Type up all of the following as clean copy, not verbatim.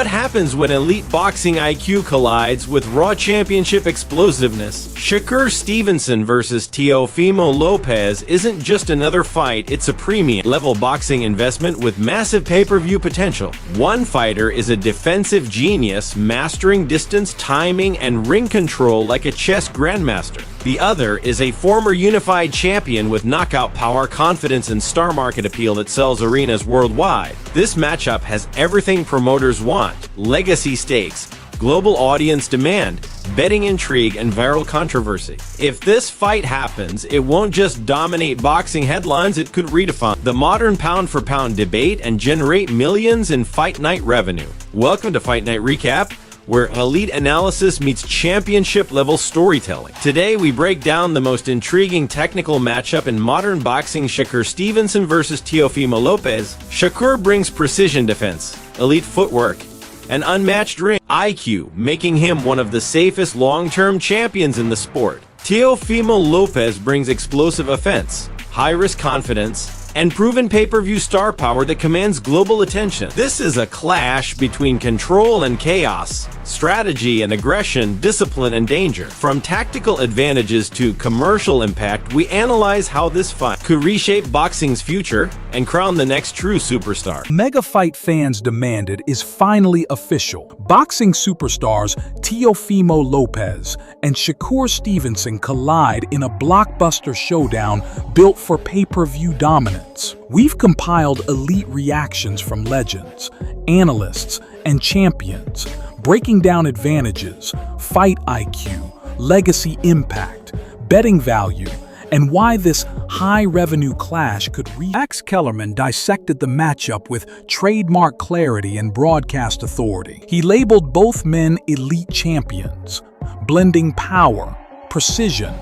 What happens when elite boxing IQ collides with raw championship explosiveness? Shakur Stevenson versus Teofimo Lopez isn't just another fight, it's a premium-level boxing investment with massive pay-per-view potential. One fighter is a defensive genius, mastering distance, timing, and ring control like a chess grandmaster. The other is a former unified champion with knockout power, confidence, and star market appeal that sells arenas worldwide. This matchup has everything promoters want: legacy stakes, global audience demand, betting intrigue, and viral controversy. If this fight happens, it won't just dominate boxing headlines, it could redefine the modern pound-for-pound debate and generate millions in Fight Night revenue. Welcome to Fight Night Recap, where elite analysis meets championship-level storytelling. Today, we break down the most intriguing technical matchup in modern boxing: Shakur Stevenson versus Teofimo Lopez. Shakur brings precision defense, elite footwork, and unmatched ring IQ, making him one of the safest long-term champions in the sport. Teofimo Lopez brings explosive offense, high-risk confidence, and proven pay-per-view star power that commands global attention. This is a clash between control and chaos, strategy and aggression, discipline and danger. From tactical advantages to commercial impact, we analyze how this fight could reshape boxing's future and crown the next true superstar. Mega fight fans demanded is finally official. Boxing superstars Teofimo Lopez and Shakur Stevenson collide in a blockbuster showdown built for pay-per-view dominance. We've compiled elite reactions from legends, analysts, and champions, breaking down advantages, fight IQ, legacy impact, betting value, and why this high-revenue clash could Max Kellerman dissected the matchup with trademark clarity and broadcast authority. He labeled both men elite champions, blending power, precision,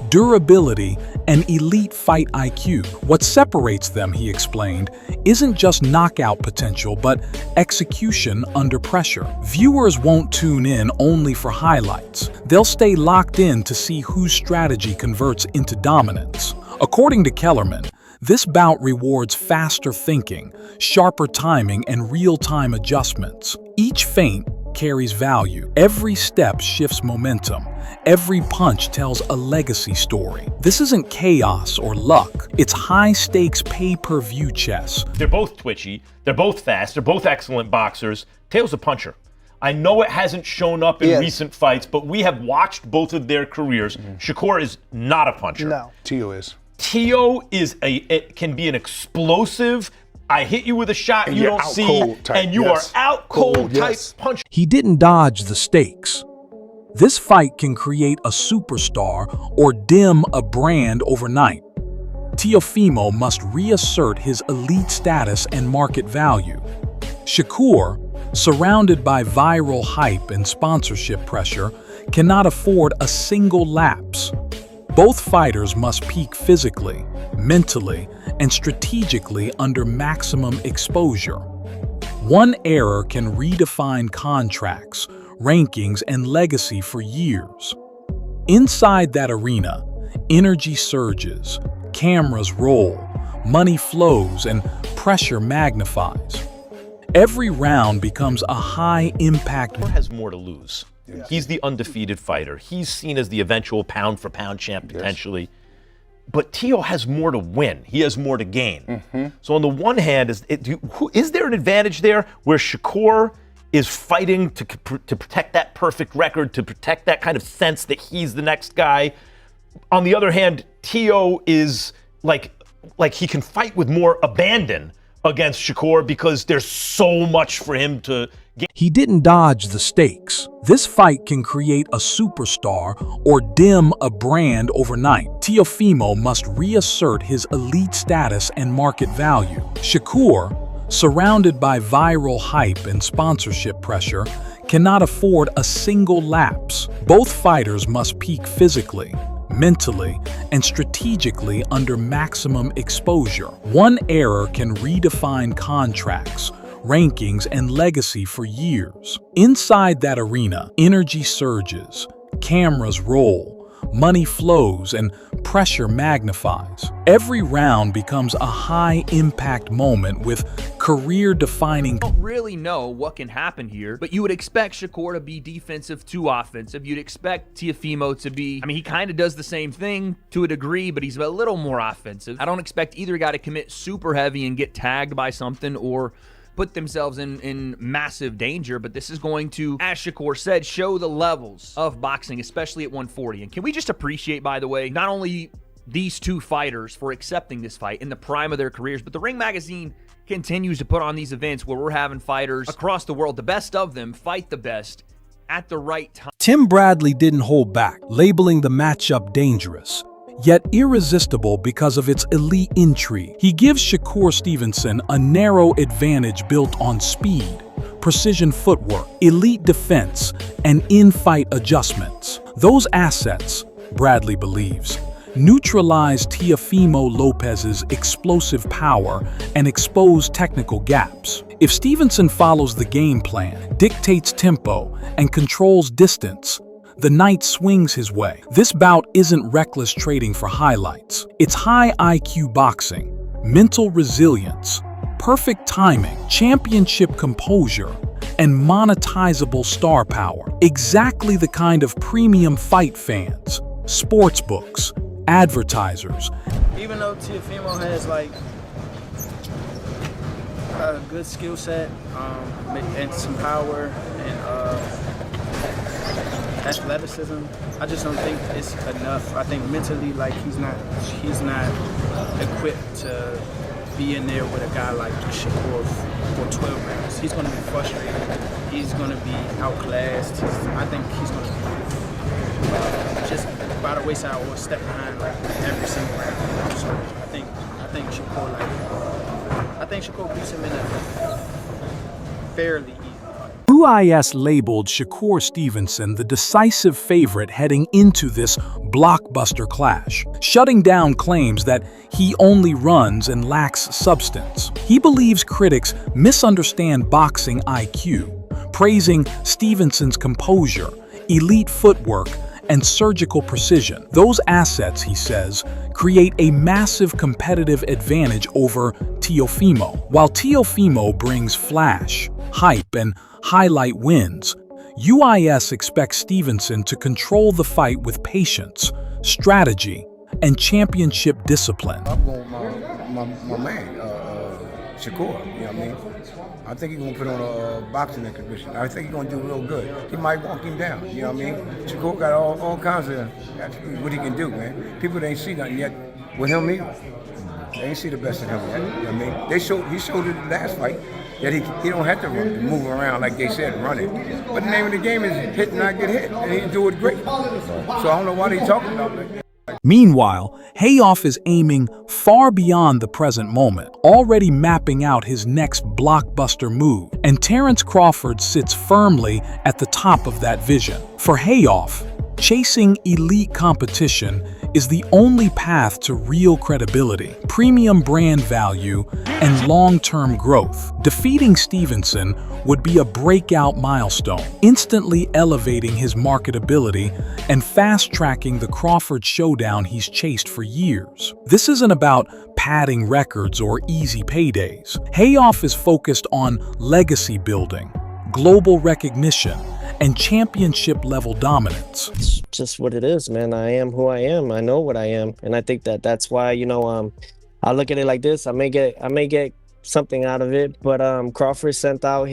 durability, and elite fight IQ. What separates them, he explained, isn't just knockout potential, but execution under pressure. Viewers won't tune in only for highlights. They'll stay locked in to see whose strategy converts into dominance. According to Kellerman, this bout rewards faster thinking, sharper timing, and real-time adjustments. Each feint carries value. Every step shifts momentum. Every punch tells a legacy story. This isn't chaos or luck. It's high-stakes pay-per-view chess. They're both twitchy. They're both fast. They're both excellent boxers. Teo's a puncher. I know it hasn't shown up in recent fights, but we have watched both of their careers. Shakur is not a puncher. No. Teo is. Teo is it can be an explosive, I hit you with a shot you don't see, and you are out cold type punch. He didn't dodge the stakes. This fight can create a superstar or dim a brand overnight. Teofimo must reassert his elite status and market value. Shakur, surrounded by viral hype and sponsorship pressure, cannot afford a single lapse. Both fighters must peak physically, mentally, and strategically under maximum exposure. One error can redefine contracts, rankings, and legacy for years. Inside that arena, energy surges, cameras roll, money flows, and pressure magnifies. Every round becomes a high-impact. Shakur has more to lose. Yes. He's the undefeated fighter. He's seen as the eventual pound-for-pound champ potentially. But Teo has more to win. He has more to gain. So on the one hand, is there an advantage there where Shakur is fighting to protect that perfect record, to protect that kind of sense that he's the next guy? On the other hand, Teo is like he can fight with more abandon against Shakur because there's so much for him to get. He didn't dodge the stakes. This fight can create a superstar or dim a brand overnight. Teofimo must reassert his elite status and market value. Shakur, surrounded by viral hype and sponsorship pressure, cannot afford a single lapse. Both fighters must peak physically, mentally, and strategically under maximum exposure. One error can redefine contracts, rankings, and legacy for years. Inside that arena, energy surges, cameras roll, money flows, and pressure magnifies. Every round becomes a high-impact moment with career-defining. Don't really know what can happen here, but you would expect Shakur to be defensive to offensive. You'd expect Teofimo to be, I mean, he kind of does the same thing to a degree, but he's a little more offensive. I don't expect either guy to commit super heavy and get tagged by something or put themselves in massive danger, but this is going to, as Shakur said, show the levels of boxing, especially at 140. And can we just appreciate, by the way, not only these two fighters for accepting this fight in the prime of their careers, but the Ring Magazine continues to put on these events where we're having fighters across the world, the best of them, fight the best at the right time. Tim Bradley didn't hold back, labeling the matchup dangerous, yet irresistible because of its elite intrigue. He gives Shakur Stevenson a narrow advantage built on speed, precision footwork, elite defense, and in-fight adjustments. Those assets, Bradley believes, neutralize Teofimo Lopez's explosive power and expose technical gaps. If Stevenson follows the game plan, dictates tempo, and controls distance, the night swings his way. This bout isn't reckless trading for highlights. It's high IQ boxing, mental resilience, perfect timing, championship composure, and monetizable star power. Exactly the kind of premium fight fans, sports books, advertisers. Even though Teofimo has like a good skill set and some power and athleticism, I just don't think it's enough. I think mentally, like he's not equipped to be in there with a guy like Shakur for 12 rounds. He's going to be frustrated. He's going to be outclassed. I think he's going to be just by the wayside or step behind like every single round. So I think Shakur beats him in a fairly easy. UIS labeled Shakur Stevenson the decisive favorite heading into this blockbuster clash, shutting down claims that he only runs and lacks substance. He believes critics misunderstand boxing IQ, praising Stevenson's composure, elite footwork, and surgical precision. Those assets, he says, create a massive competitive advantage over Teofimo. While Teofimo brings flash, hype, and highlight wins, UIS expects Stevenson to control the fight with patience, strategy, and championship discipline. I'm going my man, Shakur, you know what I mean? I think he's going to put on a boxing exhibition. I think he's going to do real good. He might walk him down, you know what I mean? Shakur got all kinds of what he can do, man. People ain't see nothing yet with him either. They ain't see the best of him yet, you know what I mean? He showed in the last fight that he don't have to move around like they said, running. But the name of the game is hit and not get hit, and he do it great. So I don't know what he's talking about like that. Meanwhile, Hayoff is aiming far beyond the present moment, already mapping out his next blockbuster move, and Terence Crawford sits firmly at the top of that vision. For Hayoff, chasing elite competition is the only path to real credibility, premium brand value, and long-term growth. Defeating Stevenson would be a breakout milestone, instantly elevating his marketability and fast-tracking the Crawford showdown he's chased for years. This isn't about padding records or easy paydays. Hayoff is focused on legacy building, global recognition, and championship-level dominance. It's just what it is, man. I am who I am. I know what I am, and I think that's why, I look at it like this. I may get something out of it, but Crawford sent out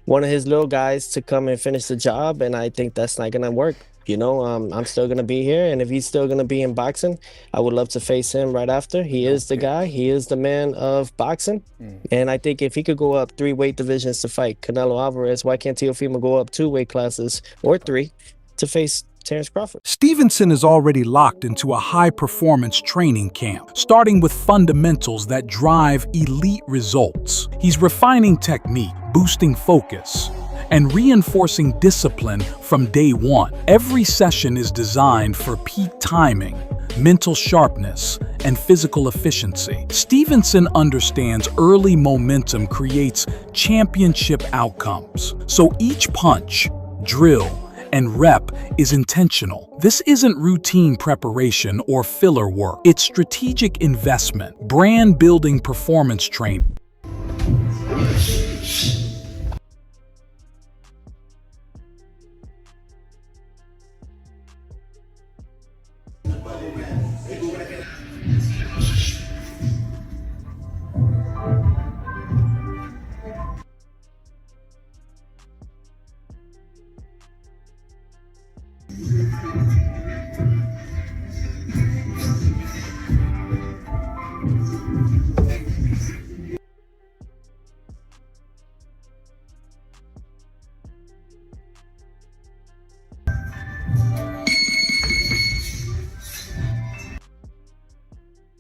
one of his little guys to come and finish the job, and I think that's not gonna work. I'm still gonna be here, and if he's still gonna be in boxing, I would love to face him right after. He is the guy. He is the man of boxing, and I think if he could go up 3 weight divisions to fight Canelo Alvarez, why can't Teofimo go up 2 weight classes or 3 to face Terence Crawford? Stevenson is already locked into a high-performance training camp, starting with fundamentals that drive elite results. He's refining technique, boosting focus, and reinforcing discipline from day one. Every session is designed for peak timing, mental sharpness, and physical efficiency. Stevenson understands early momentum creates championship outcomes, so each punch, drill, and rep is intentional. This isn't routine preparation or filler work. It's strategic investment, brand-building performance training.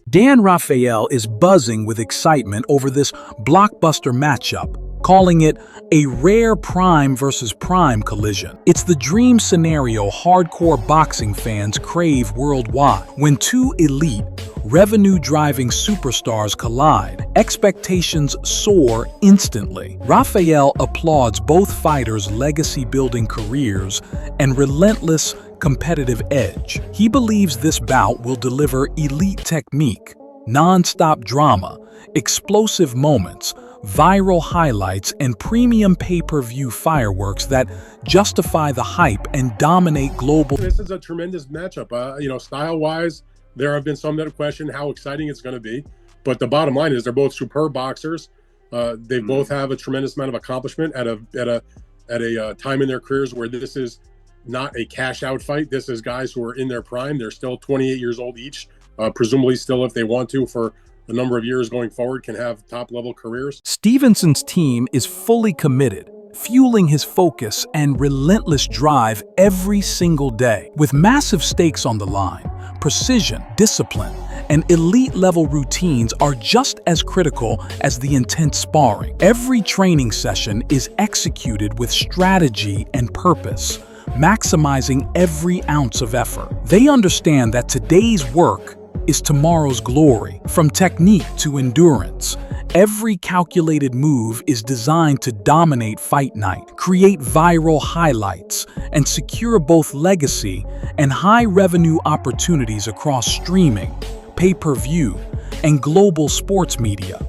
Dan Rafael is buzzing with excitement over this blockbuster matchup, calling it a rare prime versus prime collision. It's the dream scenario hardcore boxing fans crave worldwide. When two elite, revenue-driving superstars collide, expectations soar instantly. Rafael applauds both fighters' legacy-building careers and relentless competitive edge. He believes this bout will deliver elite technique, non-stop drama, explosive moments, viral highlights, and premium pay-per-view fireworks that justify the hype and dominate global. This is a tremendous matchup. Style-wise, there have been some that have questioned how exciting it's going to be, but the bottom line is they're both superb boxers. They both have a tremendous amount of accomplishment at a time in their careers where this is not a cash-out fight. This is guys who are in their prime. They're still 28 years old each, presumably still, if they want to, for a number of years going forward, can have top-level careers. Stevenson's team is fully committed, fueling his focus and relentless drive every single day. With massive stakes on the line, precision, discipline, and elite-level routines are just as critical as the intense sparring. Every training session is executed with strategy and purpose, maximizing every ounce of effort. They understand that today's work is tomorrow's glory. From technique to endurance, every calculated move is designed to dominate fight night, create viral highlights, and secure both legacy and high-revenue opportunities across streaming, pay-per-view, and global sports media.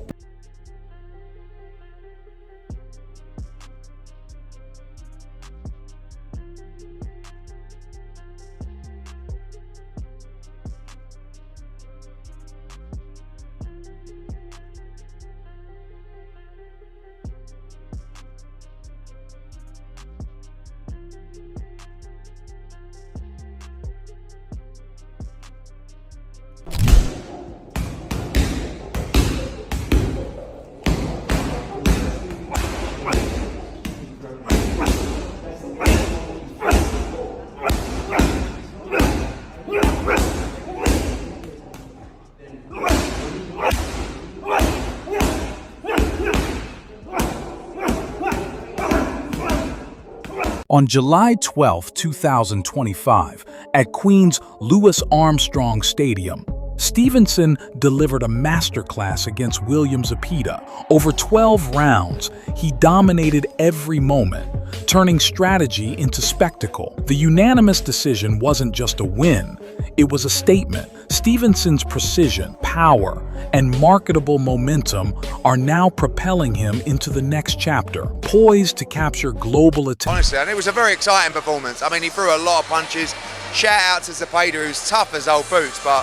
On July 12, 2025, at Queens' Louis Armstrong Stadium, Stevenson delivered a masterclass against William Zepeda. Over 12 rounds, he dominated every moment, turning strategy into spectacle. The unanimous decision wasn't just a win, it was a statement. Stevenson's precision, power, and marketable momentum are now propelling him into the next chapter, poised to capture global attention. Honestly, and it was a very exciting performance. I mean, he threw a lot of punches. Shout out to Zepeda, who's tough as old boots, but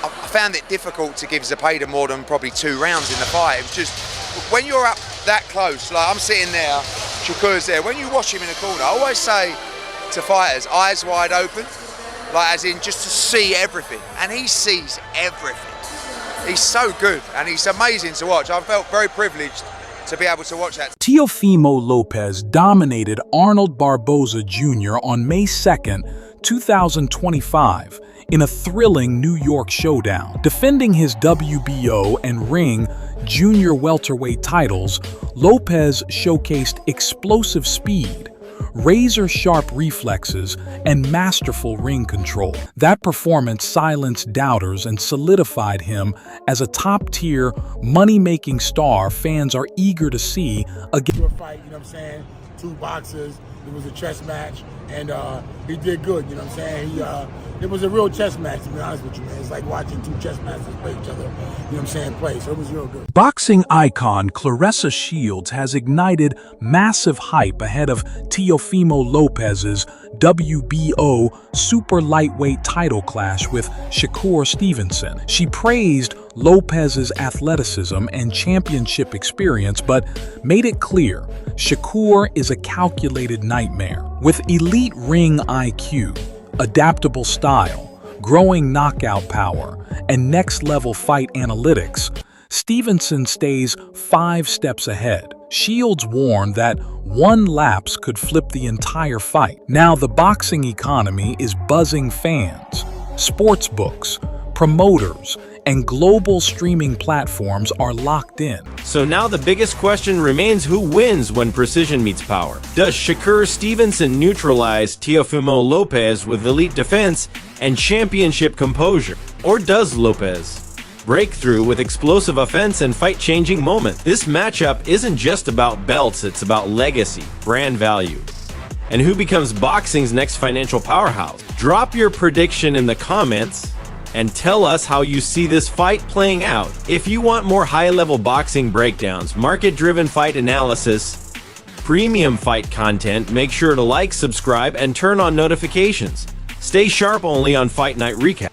I found it difficult to give Zepeda more than probably 2 rounds in the fight. It was just, when you're up that close, like I'm sitting there, Shakur's there, when you watch him in the corner, I always say to fighters, eyes wide open, like as in just to see everything, and he sees everything. He's so good, and he's amazing to watch. I felt very privileged to be able to watch that. Teofimo Lopez dominated Arnold Barboza Jr. on May 2nd, 2025, in a thrilling New York showdown. Defending his WBO and Ring junior welterweight titles, Lopez showcased explosive speed, razor-sharp reflexes, and masterful ring control. That performance silenced doubters and solidified him as a top-tier, money-making star fans are eager to see again. Fight, you know what I'm saying? 2 boxers. It was a chess match. and he did good. You know what I'm saying? It was a real chess match, to be honest with you, man. It's like watching two chess masters play each other. You know what I'm saying? Play. So it was real good. Boxing icon Claressa Shields has ignited massive hype ahead of Teofimo Lopez's WBO super lightweight title clash with Shakur Stevenson. She praised Lopez's athleticism and championship experience, but made it clear Shakur is a calculated nightmare. With elite ring IQ, adaptable style, growing knockout power, and next-level fight analytics, Stevenson stays 5 steps ahead. Shields warned that one lapse could flip the entire fight. Now the boxing economy is buzzing fans. Sports books, promoters, and global streaming platforms are locked in. So now the biggest question remains, who wins when precision meets power? Does Shakur Stevenson neutralize Teofimo Lopez with elite defense and championship composure? Or does Lopez break through with explosive offense and fight-changing moments? This matchup isn't just about belts, it's about legacy, brand value, and who becomes boxing's next financial powerhouse. Drop your prediction in the comments and tell us how you see this fight playing out. If you want more high-level boxing breakdowns, market-driven fight analysis, premium fight content, make sure to like, subscribe, and turn on notifications. Stay sharp only on Fight Night Recap.